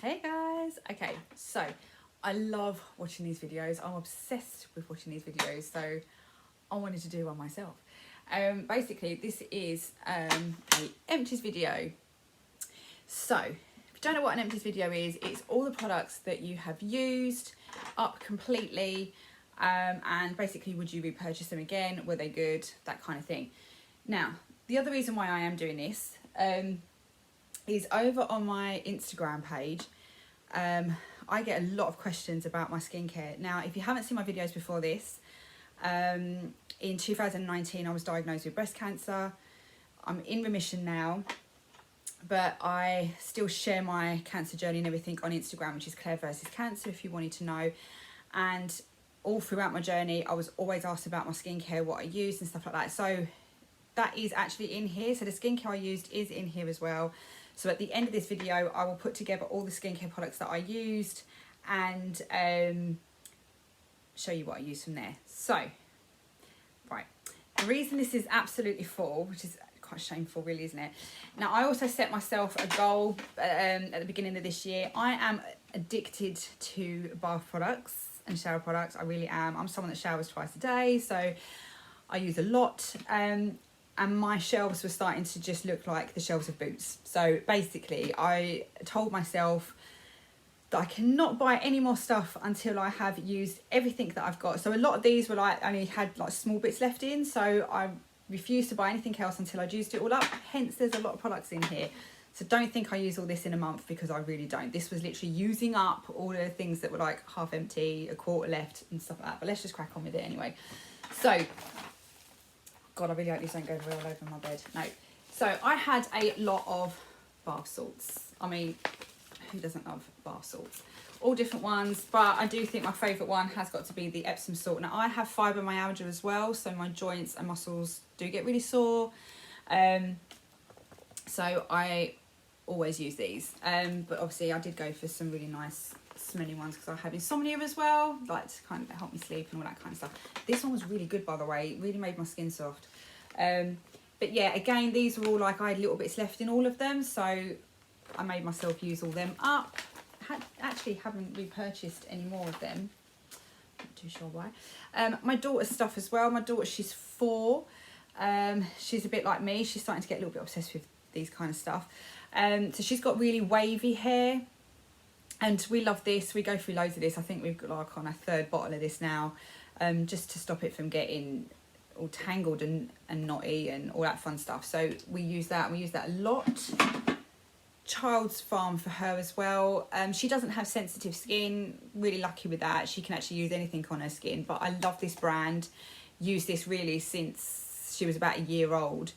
Hey guys. Okay, so I love watching these videos. I'm obsessed with watching these videos, so I wanted to do one myself. Basically, this is a empties video. So if you don't know what an empties video is, it's all the products that you have used up completely, and basically, would you repurchase them again? Were they good? That kind of thing. Now, the other reason why I am doing this is over on my Instagram page. I get a lot of questions about my skincare. Now, if you haven't seen my videos before this, in 2019 I was diagnosed with breast cancer. I'm in remission now, but I still share my cancer journey and everything on Instagram, which is Claire versus Cancer, if you wanted to know. And all throughout my journey, I was always asked about my skincare, what I used and stuff like that. So that is actually in here. So the skincare I used is in here as well. So at the end of this video, I will put together all the skincare products that I used and show you what I used from there. So, right. The reason this is absolutely full, which is quite shameful really, isn't it? Now, I also set myself a goal at the beginning of this year. I am addicted to bath products and shower products. I really am. I'm someone that showers twice a day, so I use a lot. And my shelves were starting to just look like the shelves of Boots. So basically, I told myself that I cannot buy any more stuff until I have used everything that I've got. So a lot of these were like, only had like small bits left in. So I refused to buy anything else until I'd used it all up. Hence, there's a lot of products in here. So don't think I use all this in a month, because I really don't. This was literally using up all the things that were like half empty, a quarter left and stuff like that. But let's just crack on with it anyway. So, God, I really hope these don't go all over my bed. No. So I had a lot of bath salts. I mean, who doesn't love bath salts? All different ones, but I do think my favourite one has got to be the Epsom salt. Now, I have fibromyalgia as well, so my joints and muscles do get really sore. So I always use these. But obviously I did go for some really nice smelling ones because I have insomnia as well, like to kind of help me sleep and all that kind of stuff. This one was really good, by the way. It really made my skin soft. But yeah, again, these were all like, I had little bits left in all of them, so I made myself use all them up. Actually haven't repurchased any more of them, not too sure why. My daughter's stuff as well. My daughter, she's 4. She's a bit like me. She's starting to get a little bit obsessed with these kind of stuff. So she's got really wavy hair, and we love this. We go through loads of this. I think we've got like on our 3rd bottle of this now, just to stop it from getting all tangled and knotty and all that fun stuff. So we use that, and we use that a lot. Child's Farm for her as well. She doesn't have sensitive skin, really lucky with that. She can actually use anything on her skin, but I love this brand. Used this really since she was about a year old.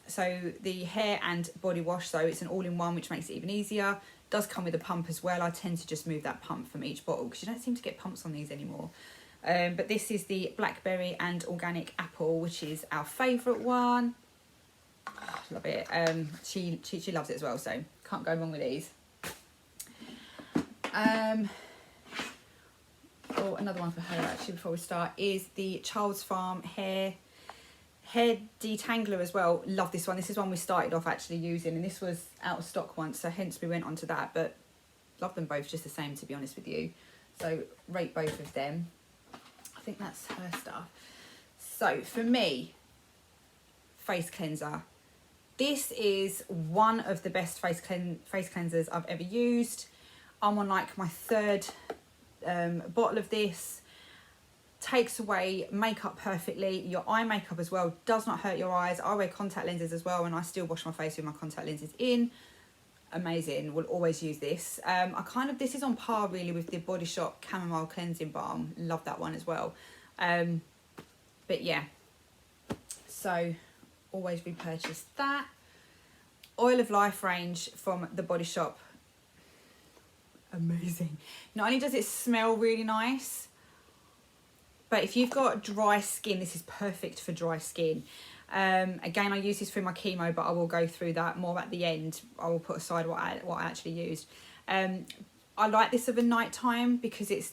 So the hair and body wash, so it's an all-in-one, which makes it even easier. Does come with a pump as well. I tend to just move that pump from each bottle because you don't seem to get pumps on these anymore. But this is the blackberry and organic apple, which is our favourite one. Oh, love it. She loves it as well, so can't go wrong with these. Oh, another one for her actually before we start is the Child's Farm hair detangler as well. Love this one. This is one we started off actually using, and this was out of stock once, so hence we went on to that, but love them both just the same, to be honest with you. So rate both of them. I think that's her stuff. So for me, face cleanser. This is one of the best face cleansers I've ever used. I'm on like my 3rd bottle of this. Takes away makeup perfectly. Your eye makeup as well does not hurt your eyes. I wear contact lenses as well, and I still wash my face with my contact lenses in. Amazing. Will always use this. This is on par really with the Body Shop Chamomile Cleansing Balm. Love that one as well. But yeah, so always repurchase that. Oil of Life range from the Body Shop. Amazing. Not only does it smell really nice, but if you've got dry skin, this is perfect for dry skin. Again, I use this through my chemo, but I will go through that more at the end. I will put aside what I actually used. I like this of a night time because it's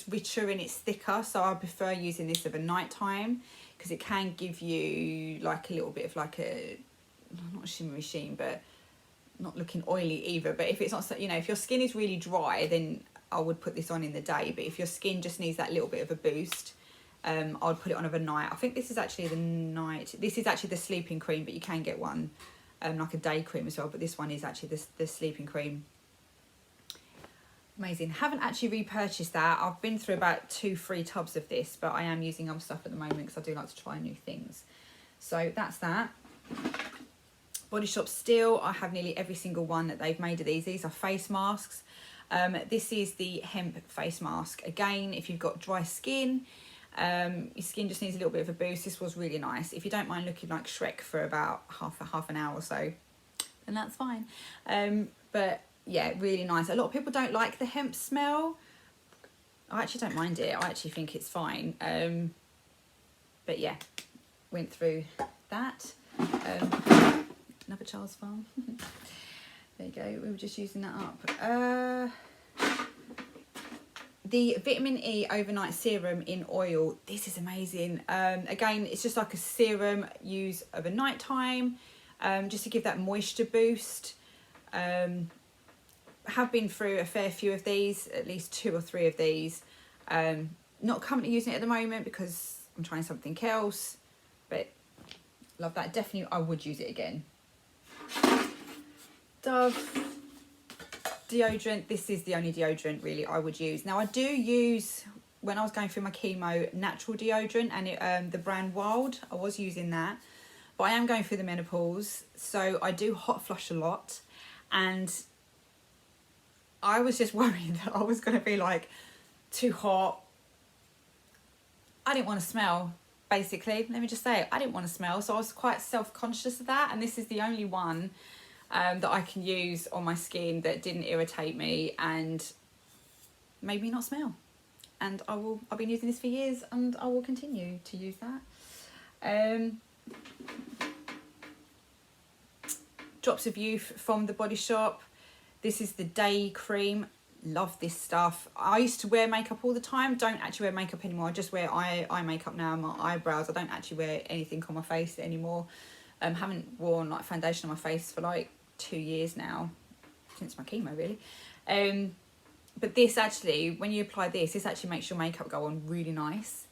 richer and it's thicker, so I prefer using this of a night time because it can give you like a little bit of like a, not a shimmery sheen, but not looking oily either. But if it's not, you know, if your skin is really dry, then I would put this on in the day. But if your skin just needs that little bit of a boost, I would put it on overnight. I think this is actually the night. This is actually the sleeping cream, but you can get one like a day cream as well. But this one is actually the sleeping cream. Amazing. Haven't actually repurchased that. I've been through about 2-3 tubs of this, but I am using other stuff at the moment because I do like to try new things. So that's that. Body Shop still, I have nearly every single one that they've made of these. These are face masks. This is the hemp face mask. Again, if you've got dry skin, your skin just needs a little bit of a boost. This was really nice. If you don't mind looking like Shrek for about half an hour or so, then that's fine. But yeah, really nice. A lot of people don't like the hemp smell. I actually don't mind it. I actually think it's fine. But yeah, went through that. Another Charles Farm. There you go. We were just using that up. The vitamin E overnight serum in oil. This is amazing. Again, it's just like a serum used overnight time, just to give that moisture boost. Have been through a fair few of these, at least 2 or 3 of these. Not currently using it at the moment because I'm trying something else, but love that. Definitely I would use it again. Dove deodorant. This is the only deodorant really I would use. Now I do use, when I was going through my chemo, natural deodorant, and the brand Wild. I was using that, but I am going through the menopause, so I do hot flush a lot, and I was just worried that I was going to be like too hot. I didn't want to smell, basically. Let me just say it. I didn't want to smell, so I was quite self-conscious of that. And this is the only one that I can use on my skin that didn't irritate me and made me not smell. And I've been using this for years, and I will continue to use that. Drops of Youth from the Body Shop. This is the day cream. Love this stuff. I used to wear makeup all the time. Don't actually wear makeup anymore. I just wear eye makeup now, my eyebrows. I don't actually wear anything on my face anymore. Haven't worn like foundation on my face for like 2 years now, since my chemo really. But this actually, when you apply this actually makes your makeup go on really nice.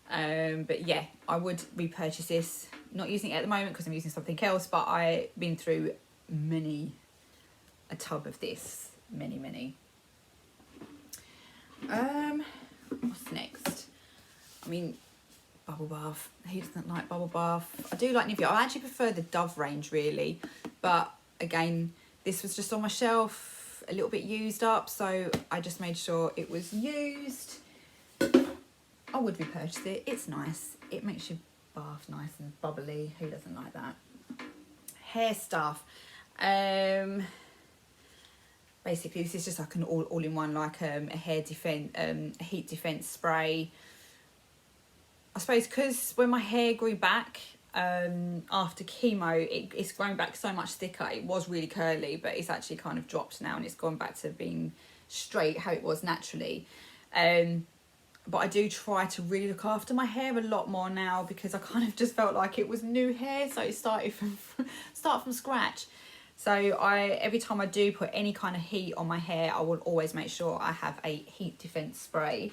But yeah, I would repurchase this. Not using it at the moment because I'm using something else, but I've been through a tub of this, many. What's next? I mean, bubble bath. Who doesn't like bubble bath? I do like Nivea. I actually prefer the Dove range really, but again, this was just on my shelf, a little bit used up, so I just made sure it was used. I would repurchase it. It's nice. It makes your bath nice and bubbly. Who doesn't like that? Hair stuff. Basically, this is just like an all-in-one, like a hair defense, a heat defense spray. I suppose because when my hair grew back after chemo, it's grown back so much thicker. It was really curly, but it's actually kind of dropped now, and it's gone back to being straight how it was naturally. But I do try to really look after my hair a lot more now, because I kind of just felt like it was new hair, so it started from scratch. So every time I do put any kind of heat on my hair, I will always make sure I have a heat defense spray.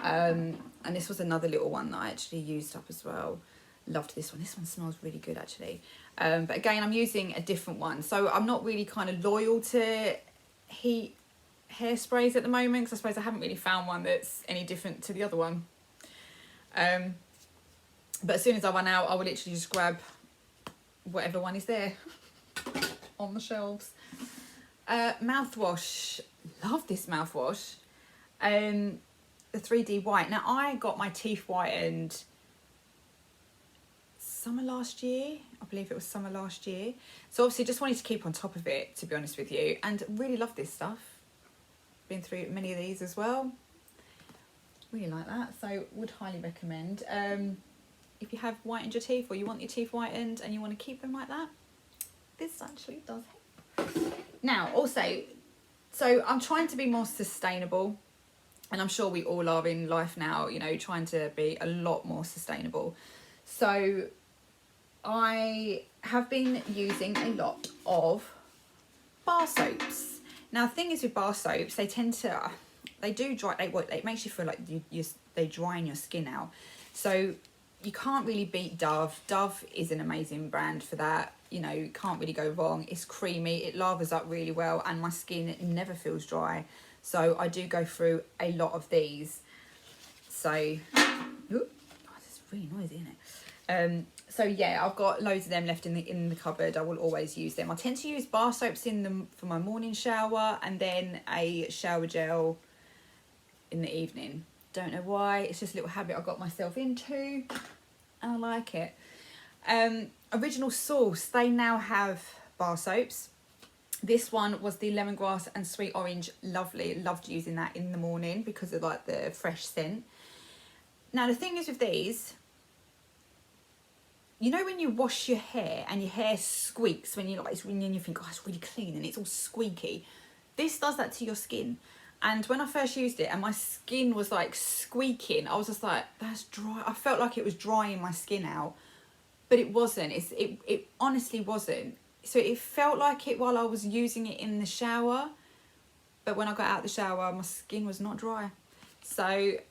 And this was another little one that I actually used up as well. Loved this one. This one smells really good actually. But again, I'm using a different one. So I'm not really kind of loyal to heat hairsprays at the moment, because I suppose I haven't really found one that's any different to the other one. But as soon as I run out, I will literally just grab whatever one is there on the shelves. Mouthwash. Love this mouthwash. The 3D white. Now, I got my teeth whitened summer last year. I believe it was summer last year. So obviously just wanted to keep on top of it, to be honest with you, and really love this stuff. Been through many of these as well. Really like that, so would highly recommend. If you have whitened your teeth, or you want your teeth whitened and you want to keep them like that, this actually does help. Now, also, so I'm trying to be more sustainable, and I'm sure we all are in life now, you know, trying to be a lot more sustainable. So I have been using a lot of bar soaps. Now the thing is with bar soaps, they tend to, they do dry, it makes you feel like they drying your skin out. So you can't really beat Dove. Dove is an amazing brand for that. You know, you can't really go wrong. It's creamy, it lathers up really well, and my skin never feels dry. So I do go through a lot of these. So, ooh, oh, it's really noisy, isn't it? So yeah, I've got loads of them left in the cupboard. I will always use them. I tend to use bar soaps in them for my morning shower, and then a shower gel in the evening. Don't know why, it's just a little habit I got myself into, and I like it. Original Source, they now have bar soaps. This one was the lemongrass and sweet orange. Lovely, loved using that in the morning because of like the fresh scent. Now the thing is with these, you know when you wash your hair and your hair squeaks when you like, when you think, oh, it's really clean and it's all squeaky. This does that to your skin. And when I first used it and my skin was like squeaking, I was just like, that's dry. I felt like it was drying my skin out, but it wasn't. It honestly wasn't. So it felt like it while I was using it in the shower, but when I got out of the shower, my skin was not dry. So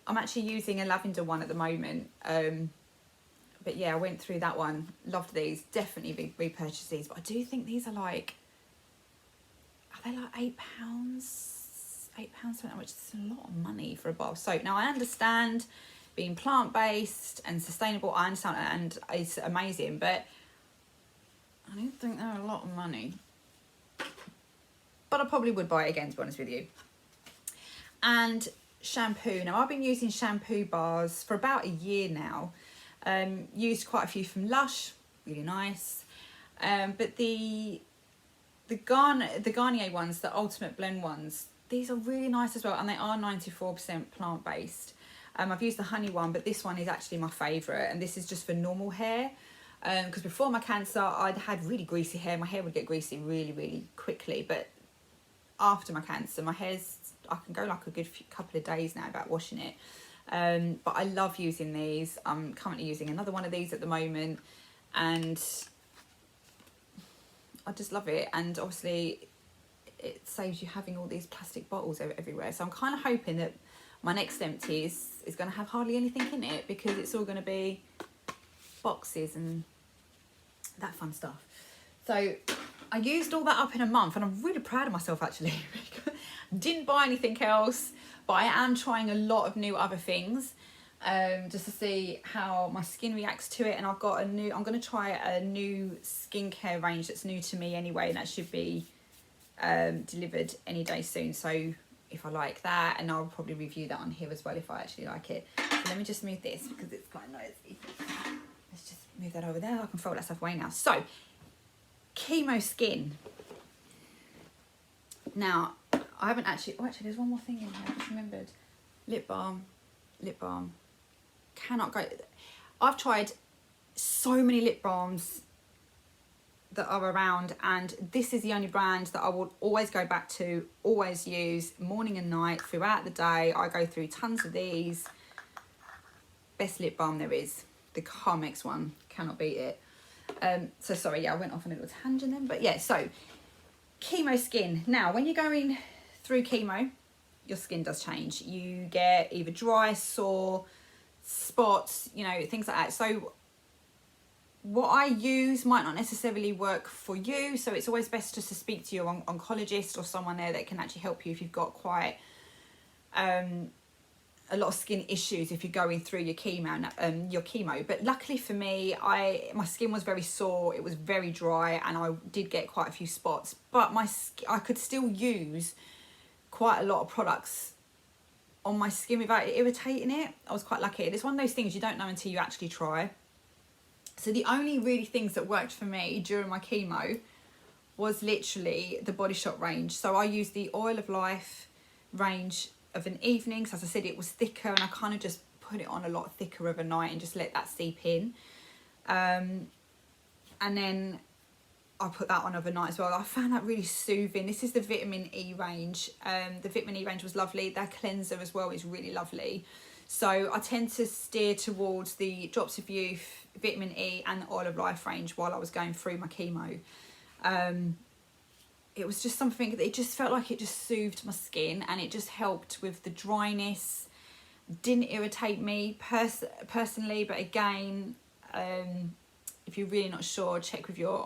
I'm actually using a lavender one at the moment. But yeah, I went through that one. Loved these. Definitely repurchase these. But I do think these are like, are they like £8? £8 something, which is a lot of money for a bar of soap. Now I understand being plant-based and sustainable, I understand, and it's amazing, but I don't think they're a lot of money. But I probably would buy it again, to be honest with you. And shampoo. Now I've been using shampoo bars for about a year now. Used quite a few from Lush, really nice. But the Garnier ones, the Ultimate Blend ones, these are really nice as well, and they are 94% plant-based. I've used the honey one, but this one is actually my favourite, and this is just for normal hair. Because before my cancer, I'd had really greasy hair. My hair would get greasy really, really quickly, but after my cancer, my hair's, I can go like a good couple of days now without washing it. But I love using these. I'm currently using another one of these at the moment, and I just love it. And obviously it saves you having all these plastic bottles everywhere. So I'm kind of hoping that my next Empties is going to have hardly anything in it, because it's all going to be boxes and that fun stuff. So I used all that up in a month, and I'm really proud of myself actually. Didn't buy anything else, but I am trying a lot of new other things, just to see how my skin reacts to it. And I've got I'm going to try a new skincare range that's new to me anyway, and that should be delivered any day soon. So if I like that, and I'll probably review that on here as well if I actually like it. So let me just move this because it's quite noisy. Let's just move that over there. I can fold that stuff away now. So, Chemo Skin. Now, I haven't actually, oh actually there's one more thing in here, I just remembered. Lip balm. Cannot go. I've tried so many lip balms that are around, and this is the only brand that I will always go back to, always use, morning and night, throughout the day. I go through tons of these. Best lip balm there is. The Carmex one, cannot beat it. So sorry, yeah, I went off on a little tangent then, but yeah, so Chemo Skin. Now, when you're going through chemo, your skin does change. You get either dry, sore, spots, you know, things like that. So what I use might not necessarily work for you, so it's always best just to speak to your oncologist or someone there that can actually help you if you've got quite a lot of skin issues if you're going through your chemo. But luckily for me, my skin was very sore, it was very dry, and I did get quite a few spots, but I could still use quite a lot of products on my skin without it irritating it. I was quite lucky. It's one of those things you don't know until you actually try. So the only really things that worked for me during my chemo was literally the Body Shop range. So I used the Oil of Life range of an evening. So as I said, it was thicker, and I kind of just put it on a lot thicker of a night and just let that seep in. And then I put that on overnight as well. I found that really soothing. This is the Vitamin E range. The Vitamin E range was lovely. Their cleanser as well is really lovely. So I tend to steer towards the Drops of Youth, Vitamin E and the Oil of Life range while I was going through my chemo. it was just something that it just felt like it just soothed my skin, and it just helped with the dryness. Didn't irritate me personally, but again, if you're really not sure, check with your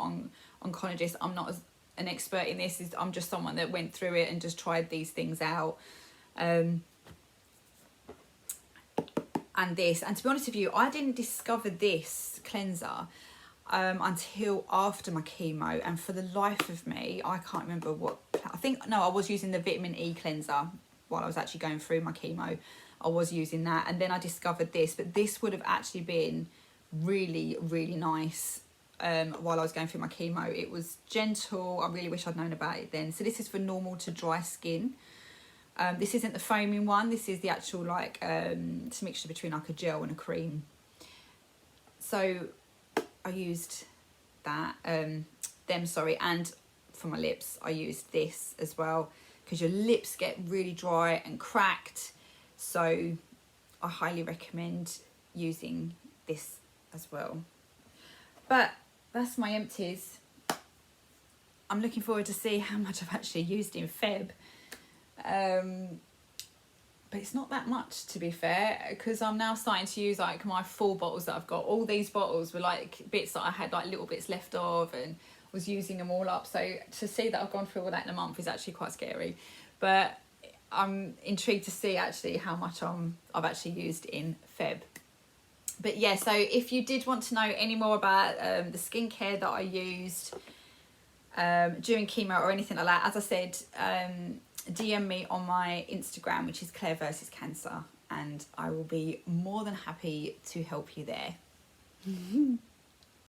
oncologist. I'm not an expert in this. I'm just someone that went through it and just tried these things out. And to be honest with you, I didn't discover this cleanser until after my chemo, and for the life of me, I can't remember what. I was using the vitamin E cleanser while I was actually going through my chemo. I was using that, and then I discovered this, but this would have actually been really, really nice while I was going through my chemo. It was gentle. I really wish I'd known about it then. So this is for normal to dry skin. This isn't the foaming one. This is the actual like it's a mixture between like a gel and a cream. So I used that and for my lips I used this as well, because your lips get really dry and cracked. So I highly recommend using this as well. But that's my empties. I'm looking forward to see how much I've actually used in Feb. But it's not that much, to be fair, because I'm now starting to use like my full bottles that I've got. All these bottles were like bits that I had like little bits left of and was using them all up. So to see that I've gone through all that in a month is actually quite scary. But I'm intrigued to see actually how much I've actually used in Feb. But yeah, so if you did want to know any more about the skincare that I used during chemo or anything like that, as I said, DM me on my Instagram, which is Claire versus Cancer, and I will be more than happy to help you there.